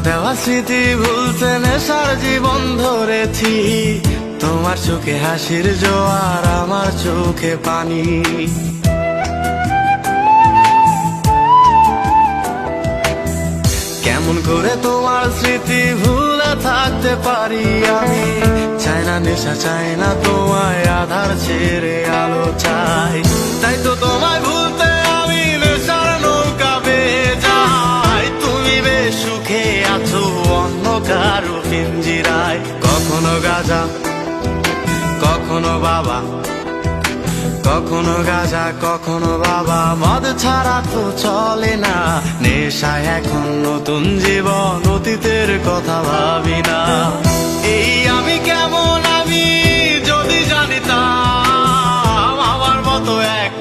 দেওয়া স্মৃতি ভুলতে নেশার জীবন ধরেছি। তোমার চোখে হাসির জোয়ার, আমার চোখে পানি। কেমন করে তোমার স্মৃতি ভুলে থাকতে পারি আমি? চাই না নেশা, চাই না তোমায়, আধার ছেড়ে আলো চাই। তাই তো তোমায় ভুলতে আমি নেশার নৌকা বেয়ে যাই। তুমি বেশ সুখে আছো অন্য কারো পিঞ্জিরায়। কখনো গাঁজা, কখনো বাবা, কখনো গাঁজা, কখনো বাবা। মদ ছাড়া তো চলে না, নেশায় এখন নতুন জীবন, অতীতের কথা ভাবি না। এই আমি কেমন, আমি যদি জানিতাম আমার মতো এক